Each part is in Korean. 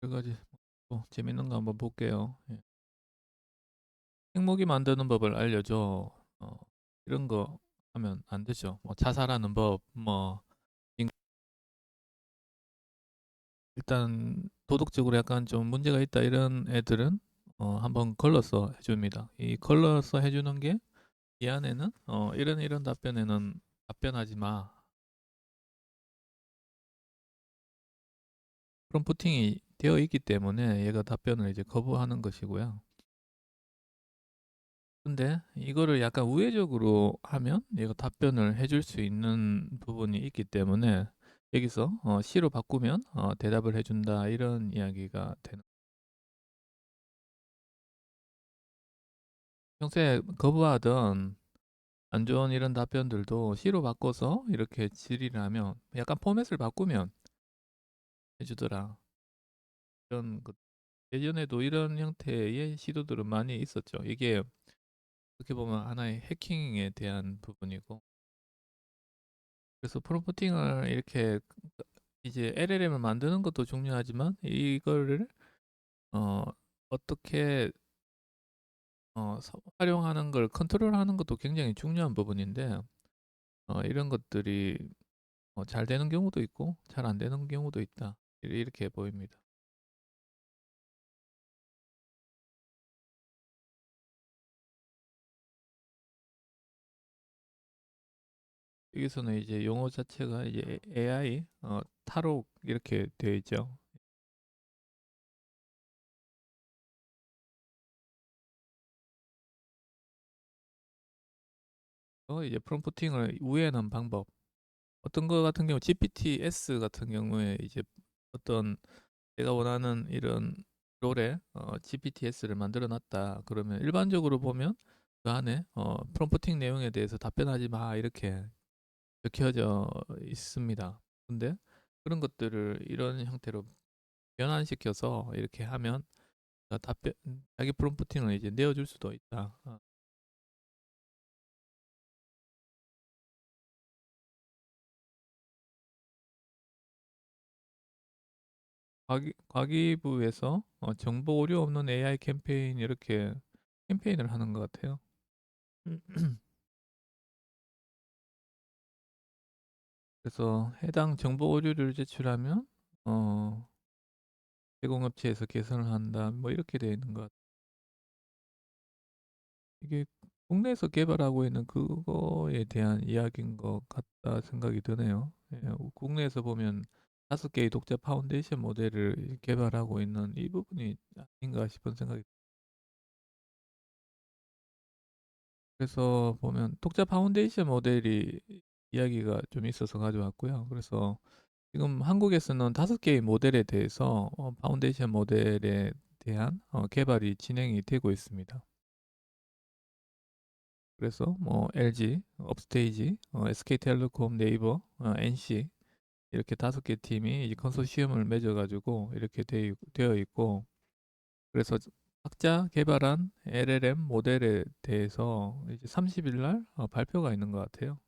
여러 가지 또 재밌는 거 한번 볼게요. 예. 핵무기 만드는 법을 알려줘. 이런 거 하면 안 되죠. 뭐 자살하는 법, 뭐 일단 도덕적으로 약간 좀 문제가 있다 이런 애들은 한번 걸러서 해줍니다. 이 걸러서 해주는 게 이 안에는 이런 답변에는 답변하지 마. 프롬프팅이 되어 있기 때문에 얘가 답변을 이제 거부하는 것이고요. 근데 이거를 약간 우회적으로 하면 얘가 답변을 해줄 수 있는 부분이 있기 때문에 여기서 C로 바꾸면 대답을 해준다 이런 이야기가 되는. 평소에 거부하던 안 좋은 이런 답변들도 C로 바꿔서 이렇게 질의를 하면 약간 포맷을 바꾸면 해주더라. 이런 것. 예전에도 이런 형태의 시도들은 많이 있었죠. 이게 어떻게 보면 하나의 해킹에 대한 부분이고, 그래서 프롬프팅을 이렇게 이제 LLM을 만드는 것도 중요하지만 이거를 어, 어떻게 활용하는 걸 컨트롤하는 것도 굉장히 중요한 부분인데, 이런 것들이 잘 되는 경우도 있고 잘 안 되는 경우도 있다. 이렇게 보입니다. 여기서는 이제 용어 자체가 이제 AI 탈옥 이렇게 되어 있죠. 이제 프롬프팅을 우회하는 방법. 어떤 거 같은 경우 GPT-S 같은 경우에 이제 어떤 내가 원하는 이런 롤에 GPT-S를 만들어 놨다. 그러면 일반적으로 보면 그 안에 프롬프팅 내용에 대해서 답변하지 마 이렇게 적혀져 있습니다. 근데 그런 것들을 이런 형태로 변환시켜서 이렇게 하면 답변 자기 프롬프팅을 이제 내어줄 수도 있다. 과기부에서 정보 오류 없는 AI 캠페인 이렇게 캠페인을 하는 것 같아요. 그래서 해당 정보 오류를 제출하면 어, 제공업체에서 개선을 한다. 뭐 이렇게 되어 있는 것 같아요. 이게 국내에서 개발하고 있는 그거에 대한 이야기인 것 같다 생각이 드네요. 예, 국내에서 보면 5개의 독자 파운데이션 모델을 개발하고 있는 이 부분이 아닌가 싶은 생각이. 그래서 보면 독자 파운데이션 모델이 이야기가 좀 있어서 가져왔고요. 그래서 지금 한국에서는 5개의 모델에 대해서 파운데이션 모델에 대한 개발이 진행이 되고 있습니다. 그래서 뭐 LG, 업스테이지, SK텔레콤, 네이버, NC 이렇게 5개 팀이 이제 컨소시엄을 맺어가지고 이렇게 되어 있고, 그래서 각자 개발한 LLM 모델에 대해서 이제 30일 날 발표가 있는 것 같아요.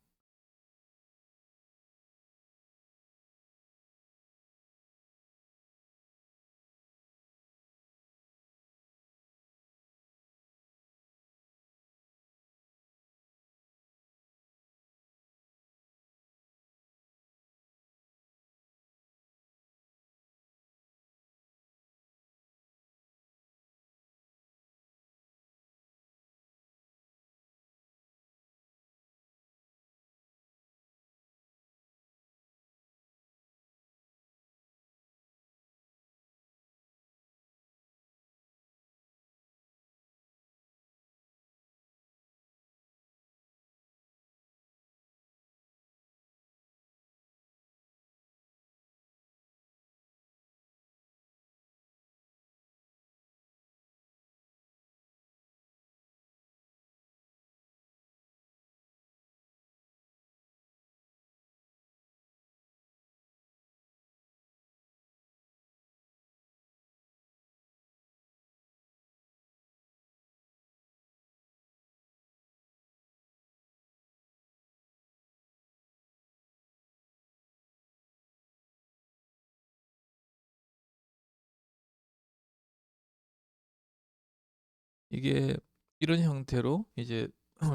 이게 이런 형태로 이제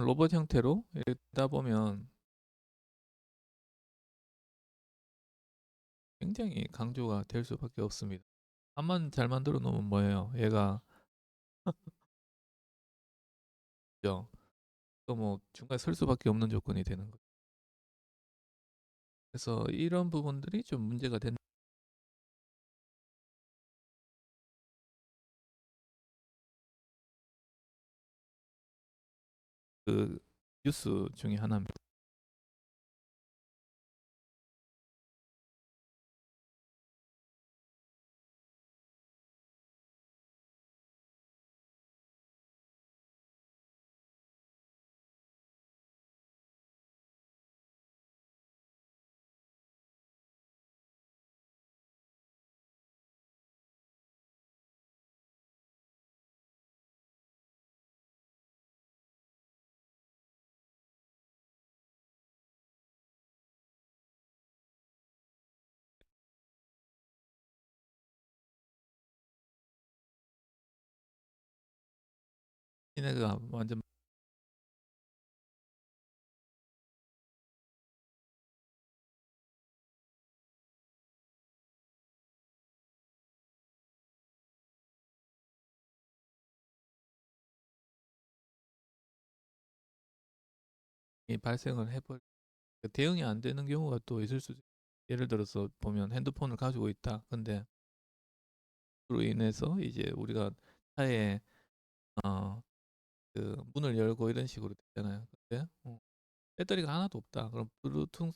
로봇 형태로 이렇게 다 보면 굉장히 강조가 될 수밖에 없습니다. 암만 잘 만들어 놓으면 뭐예요? 얘가 또뭐 중간에 설 수밖에 없는 조건이 되는 거죠. 그래서 이런 부분들이 좀 문제가 된그 뉴스 중에 하나입니다. 얘네가 완전 발생을 해버리 대응이 안 되는 경우가 또 있을 수도 예를 들어서 보면 핸드폰을 가지고 있다. 근데 그로 인해서 이제 우리가 차에 어, 그 문을 열고 이런 식으로 되잖아요. 근데 배터리가 하나도 없다. 그럼 블루투스이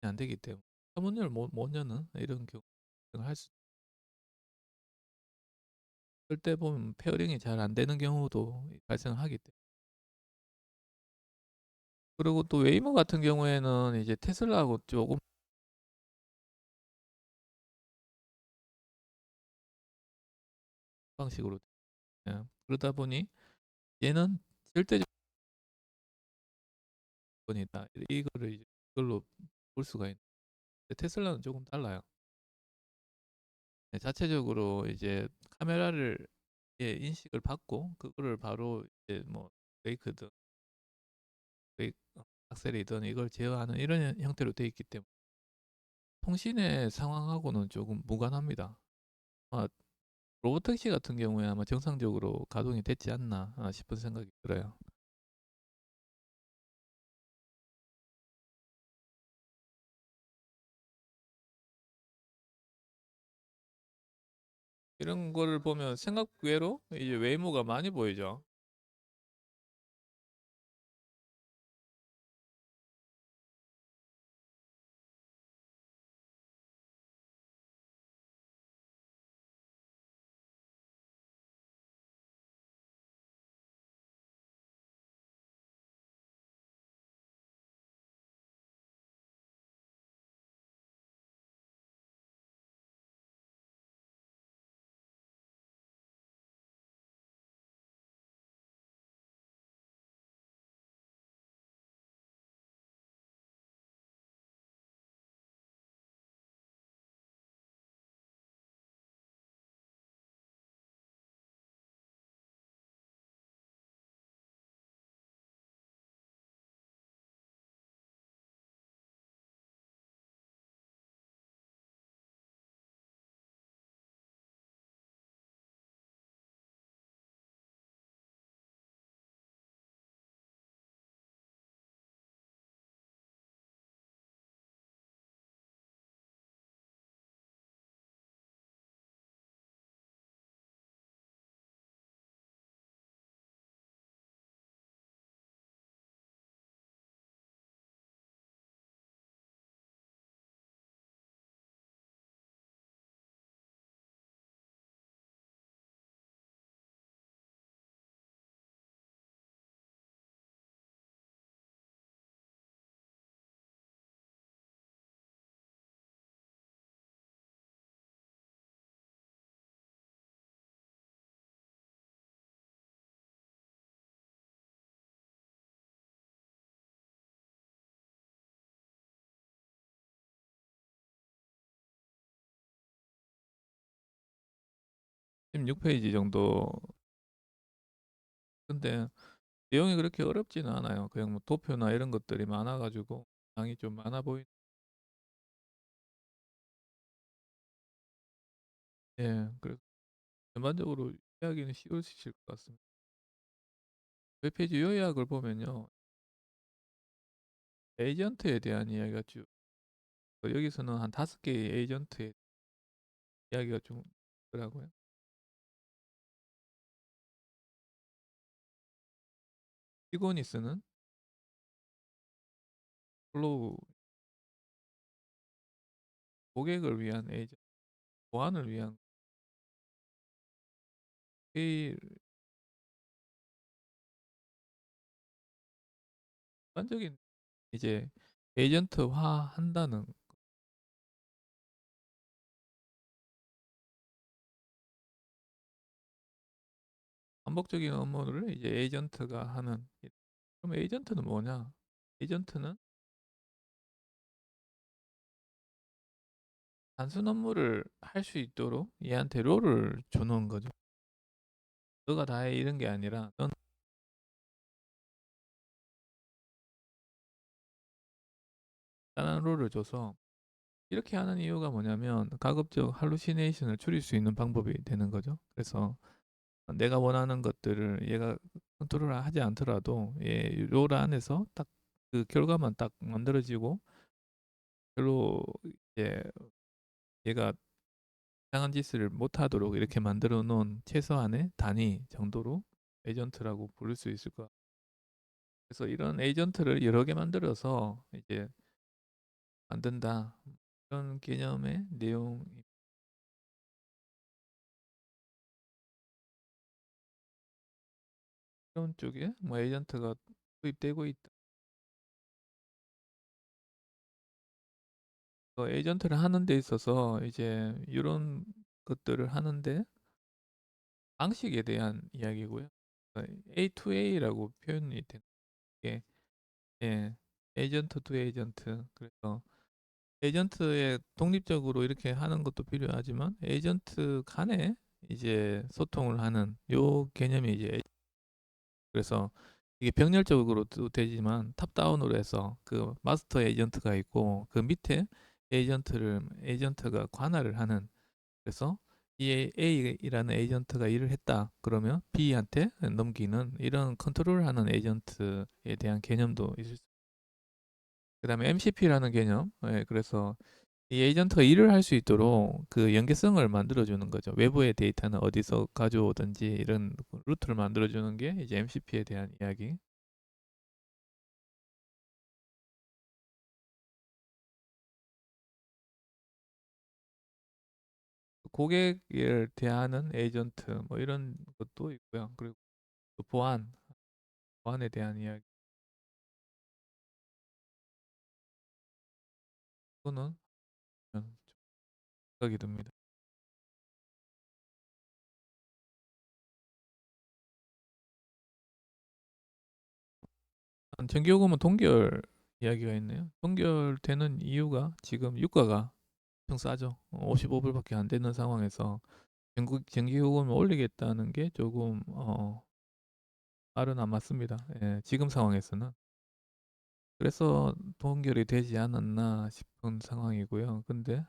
안 되기 때문에 차문을 못 여는 이런 경우를 할 수. 그럴 때 보면 페어링이 잘 안 되는 경우도 발생하기 때문에. 그리고 또 웨이모 같은 경우에는 이제 테슬라하고 조금 방식으로 그러다 보니 얘는 절대적 조건이다. 이거를 이제 이걸로 볼 수가 있는데 테슬라는 조금 달라요. 네, 자체적으로 이제 카메라를 인식을 받고 그거를 바로 이제 뭐 브레이크든 브레이크 악셀이든 이걸 제어하는 이런 형태로 되어 있기 때문에 통신의 상황하고는 조금 무관합니다. 아마 로보택시 같은 경우에 아마 정상적으로 가동이 됐지 않나 싶은 생각이 들어요. 이런 거를 보면 생각 외로 이제 외모가 많이 보이죠. 지금 6페이지 정도 근데 내용이 그렇게 어렵지는 않아요. 그냥 뭐 도표나 이런 것들이 많아 가지고 양이 좀 많아 보이 예. 그래서 전반적으로 이해하기는 쉬우실 것 같습니다. 웹페이지 요약을 보면요. 에이전트에 대한 이야기가 쭉 여기서는 한 5개의 에이전트의 이야기가 좀 있더라고요. 직원이 쓰는 플로우, 고객을 위한 에이전트, 보안을 위한 이 일반적인 이제 에이전트화 한다는 반복적인 업무를 이제 에이전트가 하는. 그럼 에이전트는 뭐냐? 에이전트는 단순 업무를 할 수 있도록 얘한테 롤을 주는 거죠. 너가 다 해 이런 게 아니라 넌 간단한 롤을 줘서 이렇게 하는 이유가 뭐냐면 가급적 할루시네이션을 줄일 수 있는 방법이 되는 거죠. 그래서 내가 원하는 것들을 얘가 컨트롤을 하지 않더라도 롤 안에서 딱 그 결과만 딱 만들어지고 별로 이제 얘가 이상한 짓을 못하도록 이렇게 만들어 놓은 최소한의 단위 정도로 에이전트라고 부를 수 있을 것 같아요. 그래서 이런 에이전트를 여러 개 만들어서 이제 만든다. 이런 개념의 내용. 이런 쪽에 뭐 에이전트가 도입되고 있다. 에이전트를 하는 데 있어서 이제 이런 것들을 하는데 방식에 대한 이야기고요. A2A라고 표현이 되는 게 예, 에이전트 투 에이전트. 그래서 에이전트의 독립적으로 이렇게 하는 것도 필요하지만 에이전트 간에 이제 소통을 하는 요 개념이 이제 그래서 이게 병렬적으로도 되지만 탑다운으로 해서 그 마스터 에이전트가 있고 그 밑에 에이전트가 관할을 하는. 그래서 이 A라는 에이전트가 일을 했다 그러면 B한테 넘기는 이런 컨트롤하는 에이전트에 대한 개념도 있을 수. 그다음에 MCP라는 개념. 예, 그래서 이 에이전트가 일을 할 수 있도록 그 연계성을 만들어 주는 거죠. 외부의 데이터는 어디서 가져오든지 이런 루트를 만들어 주는 게 이제 MCP에 대한 이야기. 고객을 대하는 에이전트 뭐 이런 것도 있고요. 그리고 또 보안에 대한 이야기. 그거는 좀 생각이 듭니다. 전기요금은 동결 이야기가 있네요. 동결되는 이유가 지금 유가가 엄청 싸죠. 55불밖에 안 되는 상황에서 전기요금을 올리겠다는 게 조금 말은 안 맞습니다. 예, 지금 상황에서는. 그래서 동결이 되지 않았나 싶은 상황이고요. 근데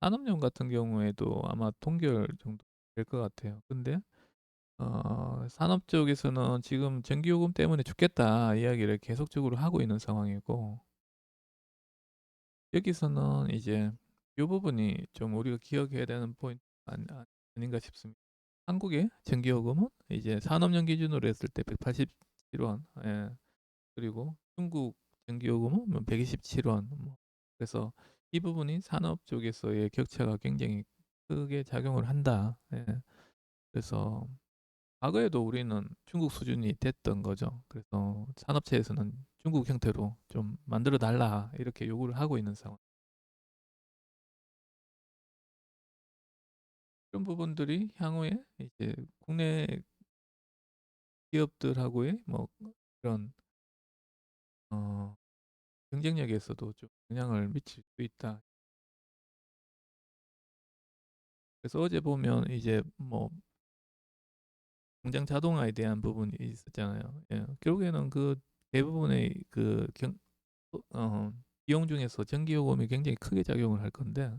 산업용 같은 경우에도 아마 동결 정도 될 것 같아요. 근데 산업 쪽에서는 지금 전기요금 때문에 죽겠다 이야기를 계속적으로 하고 있는 상황이고 여기서는 이제 이 부분이 좀 우리가 기억해야 되는 포인트 아닌가 싶습니다. 한국의 전기요금은 이제 산업용 기준으로 했을 때 187원, 예. 그리고 중국 전기요금은 뭐 127원. 뭐 그래서 이 부분이 산업 쪽에서의 격차가 굉장히 크게 작용을 한다. 예. 그래서 과거에도 우리는 중국 수준이 됐던 거죠. 그래서 산업체에서는 중국 형태로 좀 만들어 달라 이렇게 요구를 하고 있는 상황. 이런 부분들이 향후에 이제 국내 기업들하고의 뭐 그런 어, 경쟁력에서도 좀 영향을 미칠 수 있다. 그래서 어제 보면 이제 뭐 공장 자동화에 대한 부분이 있었잖아요. 예. 결국에는 그 대부분의 그 비용 중에서 전기 요금이 굉장히 크게 작용을 할 건데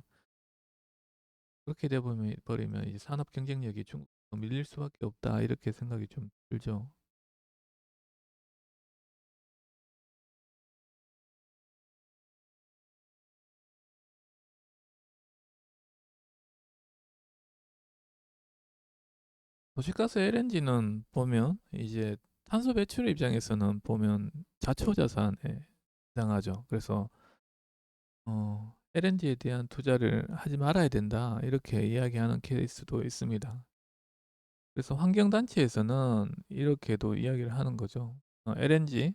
그렇게 돼 버리면 이제 산업 경쟁력이 중국으로 밀릴 수밖에 없다 이렇게 생각이 좀 들죠. 도시가스 LNG는 보면 이제 탄소 배출 입장에서는 보면 자초자산에 해당하죠. 그래서 LNG에 대한 투자를 하지 말아야 된다 이렇게 이야기하는 케이스도 있습니다. 그래서 환경단체에서는 이렇게도 이야기를 하는 거죠. LNG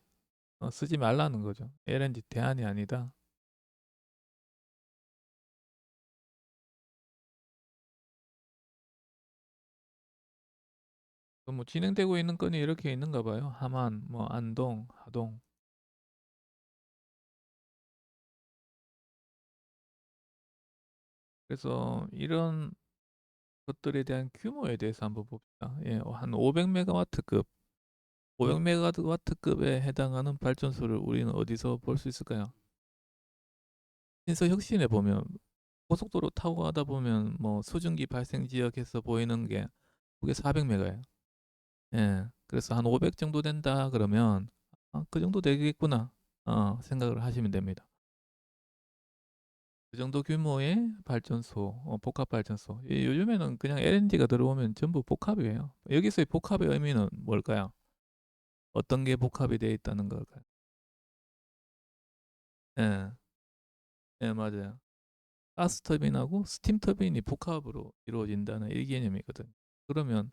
쓰지 말라는 거죠. LNG 대안이 아니다. 뭐 진행되고 있는 건이 이렇게 있는가 봐요. 함안, 뭐 안동, 하동. 그래서 이런 것들에 대한 규모에 대해서 한번 봅시다. 예, 한 500메가와트급, 500메가와트급에 해당하는 발전소를 우리는 어디서 볼 수 있을까요? 신서 혁신에 보면 고속도로 타고 가다 보면 뭐 수증기 발생 지역에서 보이는 게 그게 400메가예요. 예, 그래서 한 500 정도 된다 그러면 그 정도 되겠구나 생각을 하시면 됩니다. 그 정도 규모의 발전소, 복합 발전소. 요즘에는 그냥 LNG가 들어오면 전부 복합이에요. 여기서의 복합의 의미는 뭘까요? 어떤 게 복합이 되어 있다는 걸까요? 예, 예, 맞아요. 가스 터빈하고 스팀 터빈이 복합으로 이루어진다는 이 개념이거든요. 그러면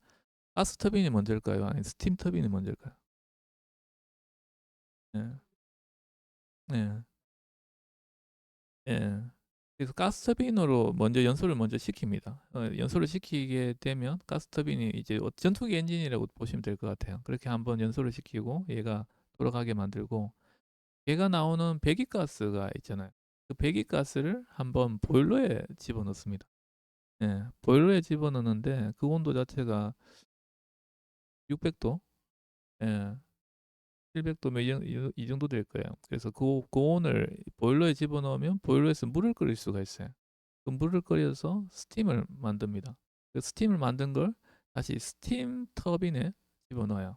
가스 터빈이 먼저일까요? 아니 스팀 터빈이 먼저일까요? 예, 예, 예. 그래서 가스 터빈으로 먼저 연소를 먼저 시킵니다. 연소를 시키게 되면 가스 터빈이 이제 전투기 엔진이라고 보시면 될 것 같아요. 그렇게 한번 연소를 시키고 얘가 돌아가게 만들고 얘가 나오는 배기가스가 있잖아요. 그 배기가스를 한번 보일러에 집어넣습니다. 예, 보일러에 집어넣는데 그 온도 자체가 600도, 예, 700도 이 정도 될 거예요. 그래서 그 온을 보일러에 집어넣으면 보일러에서 물을 끓일 수가 있어요. 그 물을 끓여서 스팀을 만듭니다. 그 스팀을 만든 걸 다시 스팀 터빈에 집어넣어요.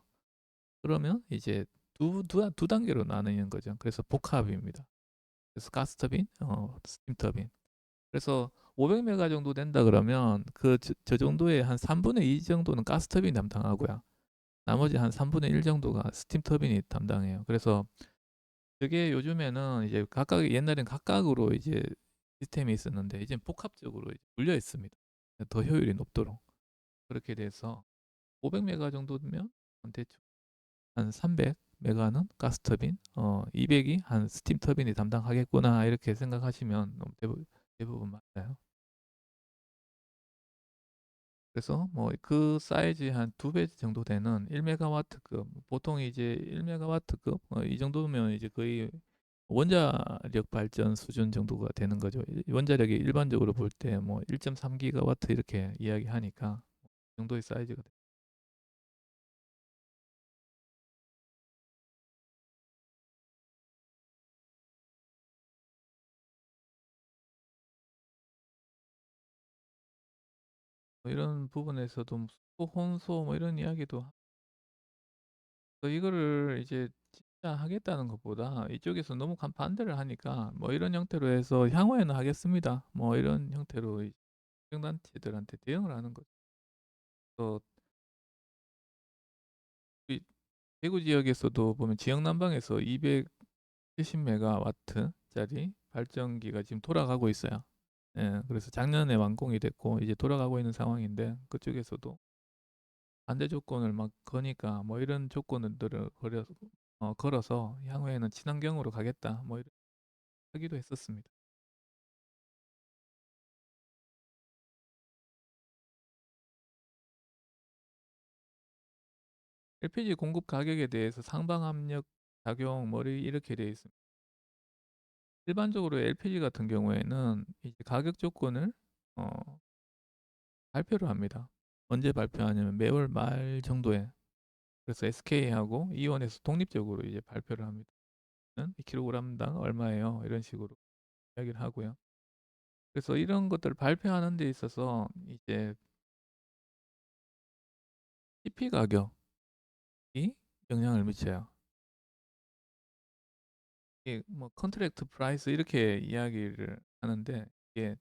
그러면 이제 두 단계로 나뉘는 거죠. 그래서 복합입니다. 그래서 가스 터빈, 스팀 터빈. 그래서 500메가 정도 된다 그러면 저 정도의 한 3분의 2 정도는 가스 터빈이 담당하고요. 나머지 한 3분의 1 정도가 스팀 터빈이 담당해요. 그래서 그게 요즘에는 이제 각각 옛날엔 각각으로 이제 시스템이 있었는데 이제 복합적으로 이제 물려 있습니다. 더 효율이 높도록 그렇게 돼서 500메가 정도면 대충 한 300메가는 가스 터빈, 200이 한 스팀 터빈이 담당하겠구나 이렇게 생각하시면 대부분 맞아요. 그래서 뭐 그 사이즈 한 두 배 정도 되는 1메가와트급 보통 이제 1메가와트급 이 정도면 이제 거의 원자력 발전 수준 정도가 되는 거죠. 원자력이 일반적으로 볼 때 뭐 1.3기가와트 이렇게 이야기하니까 그 정도의 사이즈가 돼요. 뭐 이런 부분에서도 뭐 혼소 뭐 이런 이야기도 이거를 이제 진짜 하겠다는 것보다 이쪽에서 너무 반대를 하니까 뭐 이런 형태로 해서 향후에는 하겠습니다. 뭐 이런 형태로 행정단체들한테 대응을 하는 거죠. 또 이 대구 지역에서도 보면 지역 난방에서 270메가와트짜리 발전기가 지금 돌아가고 있어요. 예, 그래서 작년에 완공이 됐고 이제 돌아가고 있는 상황인데 그쪽에서도 반대 조건을 막 거니까 뭐 이런 조건들을 걸어서 향후에는 친환경으로 가겠다 뭐 이런 하기도 했었습니다. LPG 공급 가격에 대해서 상방압력 작용 뭐 이렇게 되어 있습니다. 일반적으로 LPG 같은 경우에는 이제 가격 조건을 어, 발표를 합니다. 언제 발표하냐면 매월 말 정도에. 그래서 SK하고 이온에서 독립적으로 이제 발표를 합니다. 이 킬로그램당 얼마예요? 이런 식으로 이야기를 하고요. 그래서 이런 것들을 발표하는 데 있어서 이제 CP 가격이 영향을 미쳐요. 이게 뭐 컨트랙트 프라이스 이렇게 이야기를 하는데, 이게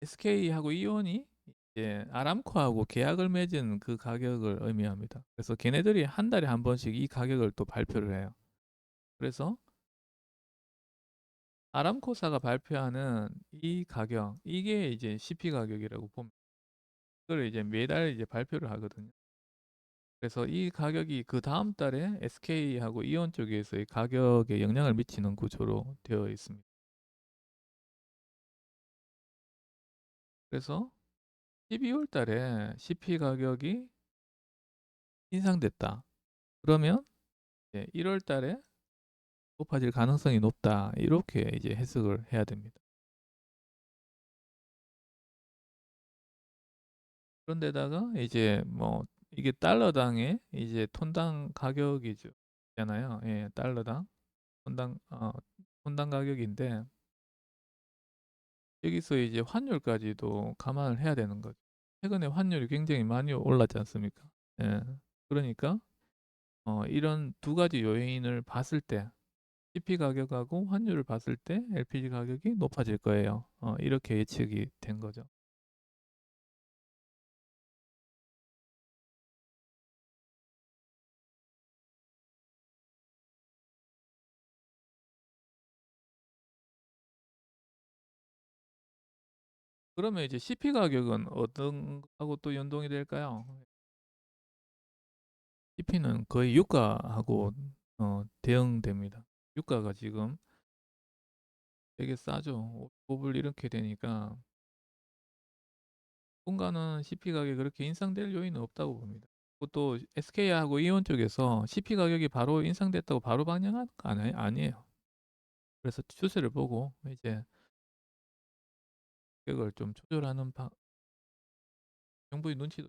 SK하고 이온이 이제 아람코하고 계약을 맺은 그 가격을 의미합니다. 그래서 걔네들이 한 달에 한 번씩 이 가격을 또 발표를 해요. 그래서 아람코사가 발표하는 이 가격, 이게 이제 CP 가격이라고 보면, 그걸 이제 매달 이제 발표를 하거든요. 그래서 이 가격이 그 다음 달에 SK하고 이온 쪽에서의 가격에 영향을 미치는 구조로 되어 있습니다. 그래서 12월 달에 CP 가격이 인상됐다. 그러면 이제 1월 달에 높아질 가능성이 높다. 이렇게 이제 해석을 해야 됩니다. 그런데다가 이제 뭐 이게 달러당의 이제 톤당 가격이죠. 잖아요. 예, 달러당 톤당 가격인데, 여기서 이제 환율까지도 감안을 해야 되는 거죠. 최근에 환율이 굉장히 많이 올랐지 않습니까? 예. 그러니까 이런 두 가지 요인을 봤을 때 CP 가격하고 환율을 봤을 때 LPG 가격이 높아질 거예요. 이렇게 예측이 된 거죠. 그러면 이제 CP 가격은 어떤 하고 또 연동이 될까요? CP는 거의 유가하고 대응됩니다. 유가가 지금 되게 싸죠. 5불 이렇게 되니까 당분간은 CP 가격이 그렇게 인상될 요인은 없다고 봅니다. 그리고 또 SK하고 이온 쪽에서 CP 가격이 바로 인상됐다고 바로 반영한 거 아니에요. 그래서 추세를 보고 이제 가격을 좀 조절하는 정부의 눈치도